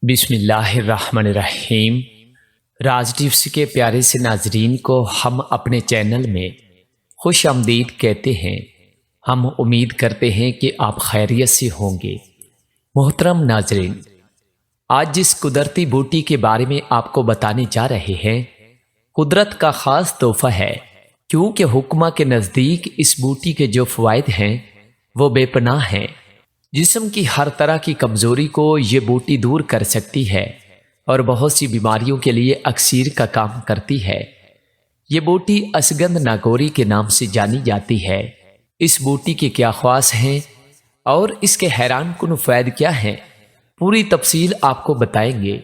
بسم اللہ الرحمن الرحیم۔ راز ٹپس کے پیارے سے ناظرین کو ہم اپنے چینل میں خوش آمدید کہتے ہیں۔ ہم امید کرتے ہیں کہ آپ خیریت سے ہوں گے۔ محترم ناظرین، آج جس قدرتی بوٹی کے بارے میں آپ کو بتانے جا رہے ہیں، قدرت کا خاص تحفہ ہے، کیونکہ حکمہ کے نزدیک اس بوٹی کے جو فوائد ہیں وہ بے پناہ ہیں۔ جسم کی ہر طرح کی کمزوری کو یہ بوٹی دور کر سکتی ہے اور بہت سی بیماریوں کے لیے اکسیر کا کام کرتی ہے۔ یہ بوٹی اشگند ناگوری کے نام سے جانی جاتی ہے۔ اس بوٹی کے کیا خواص ہیں اور اس کے حیران کن فوائد کیا ہیں، پوری تفصیل آپ کو بتائیں گے۔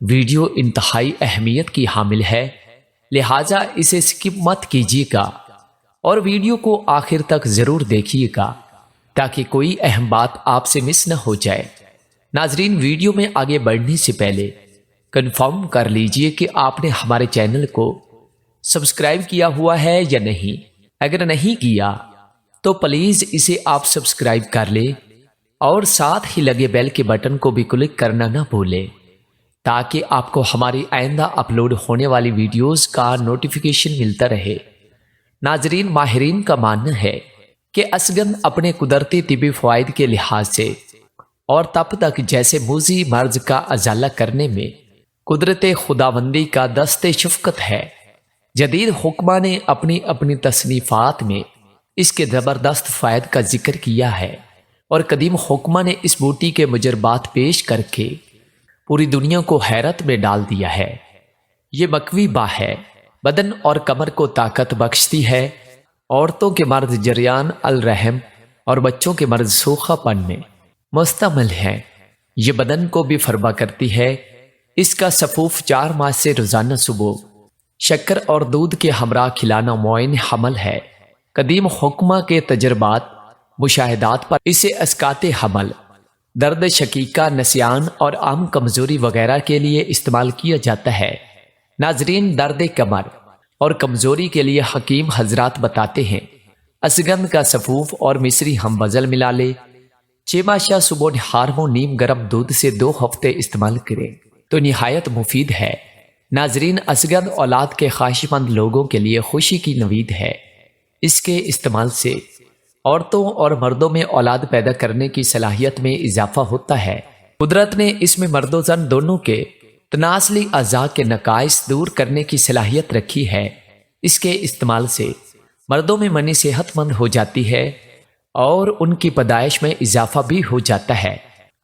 ویڈیو انتہائی اہمیت کی حامل ہے، لہٰذا اسے سکپ مت کیجیے گا اور ویڈیو کو آخر تک ضرور دیکھیے گا تاکہ کوئی اہم بات آپ سے مس نہ ہو جائے۔ ناظرین، ویڈیو میں آگے بڑھنے سے پہلے کنفرم کر لیجئے کہ آپ نے ہمارے چینل کو سبسکرائب کیا ہوا ہے یا نہیں۔ اگر نہیں کیا تو پلیز اسے آپ سبسکرائب کر لیں اور ساتھ ہی لگے بیل کے بٹن کو بھی کلک کرنا نہ بھولیں تاکہ آپ کو ہماری آئندہ اپلوڈ ہونے والی ویڈیوز کا نوٹیفیکیشن ملتا رہے۔ ناظرین، ماہرین کا ماننا ہے کہ اشگند اپنے قدرتی طبی فوائد کے لحاظ سے اور تب تک جیسے موذی مرض کا ازالہ کرنے میں قدرت خداوندی کا دست شفقت ہے۔ جدید حکمہ نے اپنی تصنیفات میں اس کے زبردست فوائد کا ذکر کیا ہے اور قدیم حکمہ نے اس بوٹی کے مجربات پیش کر کے پوری دنیا کو حیرت میں ڈال دیا ہے۔ یہ مقوی با ہے، بدن اور کمر کو طاقت بخشتی ہے، عورتوں کے مرض جریان الرحم اور بچوں کے مرض سوکھا پن میں مستعمل ہے۔ یہ بدن کو بھی فربا کرتی ہے۔ اس کا سفوف 4 ماہ سے روزانہ صبح شکر اور دودھ کے ہمراہ کھلانا معین حمل ہے۔ قدیم حکمہ کے تجربات مشاہدات پر اسے اسقاط حمل، درد شقیقہ، نسیان اور عام کمزوری وغیرہ کے لیے استعمال کیا جاتا ہے۔ ناظرین، درد کمر اور کمزوری کے لیے حکیم حضرات بتاتے ہیں اشگند کا سفوف اور مصری ہم وزل ملا لے، 6 ماشا صبح نہار و نیم گرم دودھ سے 2 ہفتے استعمال کریں تو نہایت مفید ہے۔ ناظرین، اشگند اولاد کے خواہش مند لوگوں کے لیے خوشی کی نوید ہے۔ اس کے استعمال سے عورتوں اور مردوں میں اولاد پیدا کرنے کی صلاحیت میں اضافہ ہوتا ہے۔ قدرت نے اس میں مرد و زن دونوں کے تناسلی اعضاء کے نقائص دور کرنے کی صلاحیت رکھی ہے۔ اس کے استعمال سے مردوں میں منی صحت مند ہو جاتی ہے اور ان کی پیدائش میں اضافہ بھی ہو جاتا ہے۔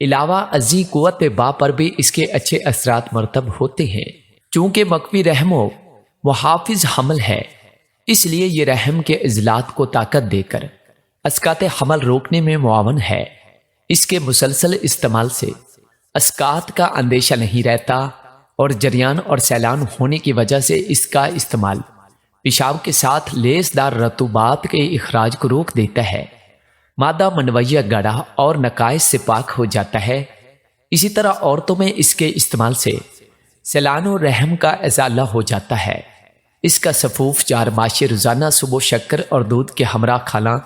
علاوہ ازیں قوت با پر بھی اس کے اچھے اثرات مرتب ہوتے ہیں۔ چونکہ مقوی رحم و محافظ حمل ہے، اس لیے یہ رحم کے عضلات کو طاقت دے کر اسقاط حمل روکنے میں معاون ہے۔ اس کے مسلسل استعمال سے اسقاط کا اندیشہ نہیں رہتا اور جریان اور سیلان ہونے کی وجہ سے اس کا استعمال پیشاب کے ساتھ لیسدار رطوبات کے اخراج کو روک دیتا ہے۔ مادہ منویہ گڑھا اور نقائص سے پاک ہو جاتا ہے۔ اسی طرح عورتوں میں اس کے استعمال سے سیلان و رحم کا ازالہ ہو جاتا ہے۔ اس کا سفوف 4 ماشے روزانہ صبح شکر اور دودھ کے ہمراہ کھانا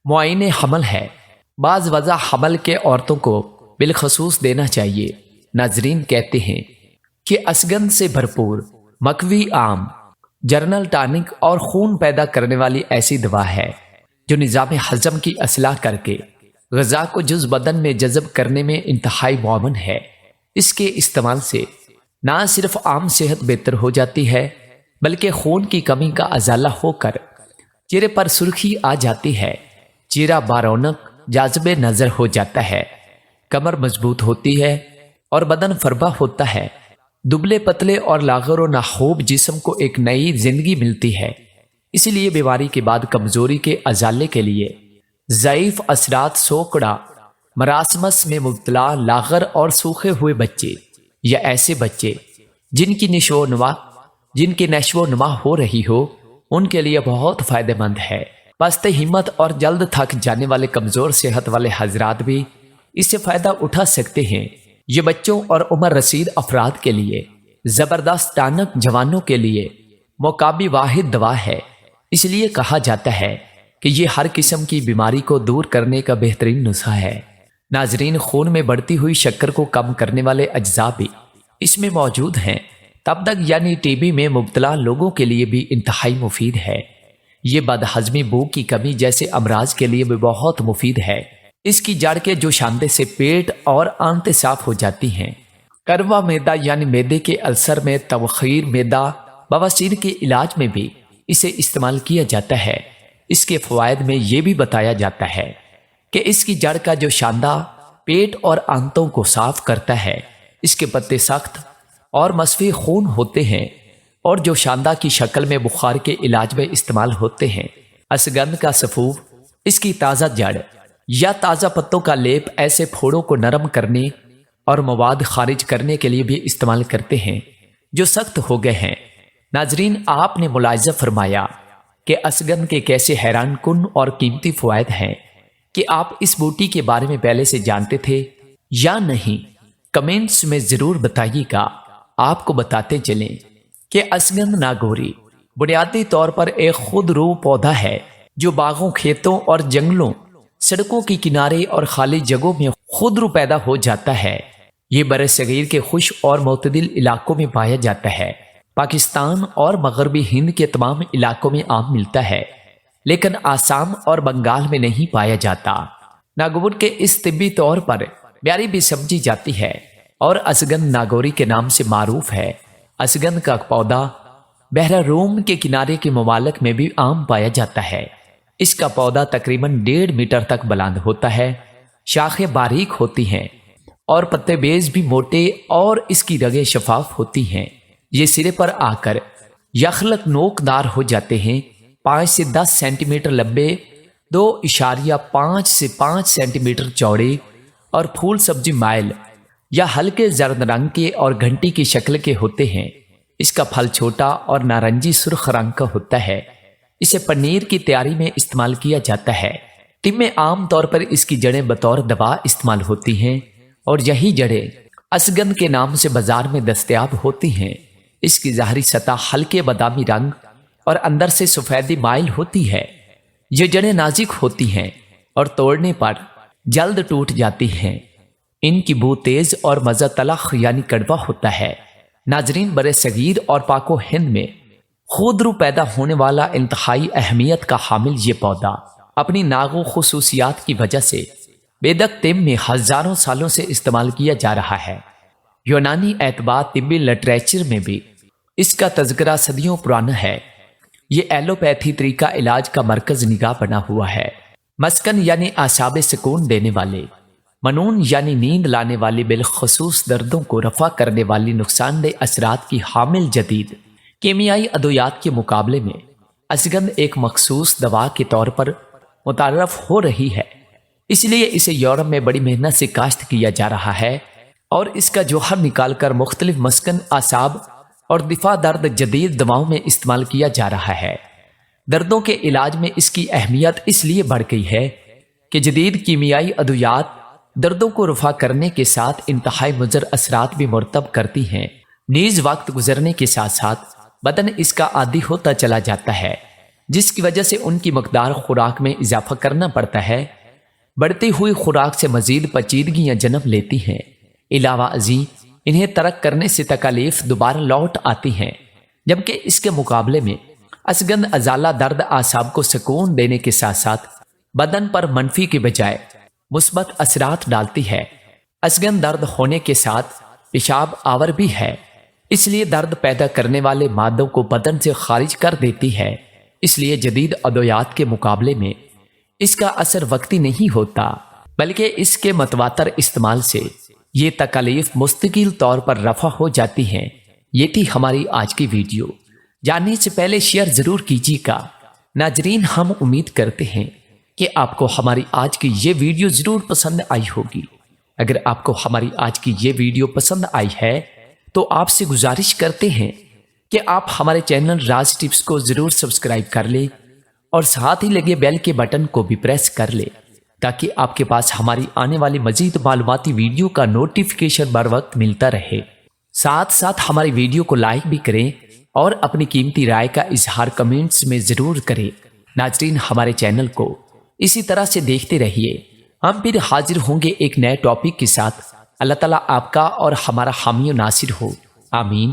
معین حمل ہے۔ بعض وضع حمل کے عورتوں کو بالخصوص دینا چاہیے۔ ناظرین کہتے ہیں کہ اشگند سے بھرپور مقوی عام جرنل ٹانک اور خون پیدا کرنے والی ایسی دوا ہے جو نظام ہضم کی اصلاح کر کے غذا کو جز بدن میں جذب کرنے میں انتہائی معاون ہے۔ اس کے استعمال سے نہ صرف عام صحت بہتر ہو جاتی ہے بلکہ خون کی کمی کا ازالہ ہو کر چہرے پر سرخی آ جاتی ہے، چہرہ بارونق جاذب نظر ہو جاتا ہے، کمر مضبوط ہوتی ہے اور بدن فربا ہوتا ہے۔ دبلے پتلے اور لاغر و ناخوب جسم کو ایک نئی زندگی ملتی ہے۔ اسی لیے بیماری کے بعد کمزوری کے ازالے کے لیے ضعیف اثرات، سوکڑا، مراسمس میں مبتلا لاغر اور سوکھے ہوئے بچے یا ایسے بچے جن کی نشو و نما ہو رہی ہو، ان کے لیے بہت فائدہ مند ہے۔ پست ہمت اور جلد تھک جانے والے کمزور صحت والے حضرات بھی اس سے فائدہ اٹھا سکتے ہیں۔ یہ بچوں اور عمر رسید افراد کے لیے زبردست ٹانک، جوانوں کے لیے مقابی واحد دوا ہے۔ اس لیے کہا جاتا ہے کہ یہ ہر قسم کی بیماری کو دور کرنے کا بہترین نسخہ ہے۔ नाजरीन, खून में बढ़ती हुई शक्कर को कम करने वाले अज्जा भी इसमें मौजूद हैं। तब तक यानी टीबी में मुब्तला लोगों के लिए भी इंतहाई मुफीद है। ये बदहजमी, भूख की कमी जैसे अमराज के लिए भी बहुत मुफीद है। इसकी जड़ के जोशांदे से पेट और आंतें साफ हो जाती हैं। करवा मैदा यानी मैदे के अल्सर में तवखीर, मैदा बवासीर के इलाज में भी इसे इस्तेमाल किया जाता है। इसके फ़वायद में ये भी बताया जाता है कि इसकी जड़ का जो शांदा पेट और आंतों को साफ करता है। इसके पत्ते सख्त और मसफ़ी खून होते हैं और जो शांदा की शक्ल में बुखार के इलाज में इस्तेमाल होते हैं। असगंध का सफूफ, इसकी ताज़ा जड़ या ताज़ा पत्तों का लेप ऐसे फोड़ों को नरम करने और मवाद खारिज करने के लिए भी इस्तेमाल करते हैं जो सख्त हो गए हैं। नाजरीन, आपने मुलाहिज़ा फरमाया कि असगंध के कैसे हैरान कुन और कीमती फ़वायद हैं कि आप इस बूटी के बारे में पहले से जानते थे या नहीं? कमेंट्स में ज़रूर बताइएगा। आपको बताते चलें कि असगंध नागौरी बुनियादी तौर पर एक खुद रू पौधा है जो बागों, खेतों और जंगलों, सड़कों के किनारे और खाली जगहों में खुद रू पैदा हो जाता है। ये बरसगीर के खुश और मोतदिल इलाकों में पाया जाता है। पाकिस्तान और मगरबी हिंद के तमाम इलाकों में आम मिलता है, लेकिन आसाम और बंगाल में नहीं पाया जाता। नागौर के इस तिब्बी तौर पर ब्यारी भी समझी जाती है और असगंध नागौरी के नाम से मारूफ है। असगंध का पौधा बहरा रोम के किनारे के ममालिक में भी आम पाया जाता है। इसका पौधा तकरीबन 1.5 मीटर तक बुलंद होता है। शाखें बारीक होती हैं और पत्ते बेज भी मोटे और इसकी रगें शफाफ होती हैं। ये सिरे पर आकर यखलक नोकदार हो जाते हैं। 5 से 10 सेंटीमीटर लंबे, 2.5 से 5 सेंटीमीटर चौड़े और फूल सब्जी माइल या हल्के जर्द रंग के और घंटी की शक्ल के होते हैं। इसका फल छोटा और नारंगी सुर्ख रंग का होता है। इसे पनीर की तैयारी में इस्तेमाल किया जाता है। तिब में आम तौर पर इसकी जड़ें बतौर दवा इस्तेमाल होती हैं और यही जड़ें असगंध के नाम से बाजार में दस्तयाब होती हैं। इसकी ज़ाहरी सतह हल्के बादामी रंग और अंदर से सफ़ेदी माइल होती है। ये जड़ें नाजुक होती हैं और तोड़ने पर जल्द टूट जाती हैं। इनकी बू तेज और मज़ा तलख यानी कड़वा होता है। नाजरीन, बरे सगीर और पाको हिंद में खुद रू पैदा होने वाला इंतहाई अहमियत का हामिल ये पौधा अपनी नागो खुसूसियात की वजह से वेदक तिब में हजारों सालों से इस्तेमाल किया जा रहा है। यूनानी एतबार तिब्बी लिटरेचर में भी इसका तज़किरा सदियों पुराना है। ये एलोपैथी तरीका इलाज का मरकज निगाह बना हुआ है। मस्कन यानी आसाबे सुकून देने वाले, मनून यानी नींद लाने वाली, बिलखसूस दर्दों को रफा करने वाली नुकसानदेह असरात की हामिल जदीद कीमियाई अद्वियात के मुकाबले में असगंध एक मखसूस दवा के तौर पर मुतारफ हो रही है। इसलिए इसे यूरोप में बड़ी मेहनत से काश्त किया जा रहा है और इसका जौहर निकालकर मुख्तलिफ मस्कन, आसाब और दिफा दर्द जदीद दवाओं में इस्तेमाल किया जा रहा है। दर्दों के इलाज में इसकी अहमियत इसलिए बढ़ गई है कि जदीद कीमियाई अद्वियात दर्दों को रफा करने के साथ इंतहाई मुज़र असरात भी मुरतब करती हैं। नीज वक्त गुजरने के साथ साथ बदन इसका आदी होता चला जाता है, जिसकी वजह से उनकी मकदार खुराक में इजाफा करना पड़ता है। बढ़ती हुई खुराक से मजीद पेचीदगियाँ जन्म लेती हैं। इलावा अजी इन्हें तरक करने से तकालीफ दोबारा लौट आती हैं, जबकि इसके मुकाबले में असगंध अजाला दर्द आसाब को सुकून देने के साथ साथ बदन पर मनफी के बजाय मुस्बत असरात डालती है। असगंध दर्द होने के साथ पेशाब आवर भी है, इसलिए दर्द पैदा करने वाले मादों को बदन से खारिज कर देती है। इसलिए जदीद अद्वियात के मुकाबले में इसका असर वक्ती नहीं होता, बल्कि इसके मतवातर इस्तेमाल से ये तकलीफ मुस्तकिल तौर पर रफा हो जाती हैं। ये थी हमारी आज की वीडियो। जानने से पहले शेयर जरूर कीजिएगा। नाजरीन, हम उम्मीद करते हैं कि आपको हमारी आज की ये वीडियो जरूर पसंद आई होगी। अगर आपको हमारी आज की ये वीडियो पसंद आई है तो आपसे गुजारिश करते हैं कि आप हमारे चैनल राज टिप्स को जरूर सब्सक्राइब कर ले और साथ ही लगे बेल के बटन को भी प्रेस कर ले, ताकि आपके पास हमारी आने वाली मजीद मालूमाती वीडियो का नोटिफिकेशन बर वक्त मिलता रहे। साथ साथ हमारी वीडियो को लाइक भी करें और अपनी कीमती राय का इजहार कमेंट्स में जरूर करें। नाजरीन, हमारे चैनल को इसी तरह से देखते रहिए ہم پھر حاضر ہوں گے ایک نئے ٹاپک کے ساتھ۔ اللہ تعالیٰ آپ کا اور ہمارا حامی و ناصر ہو، آمین۔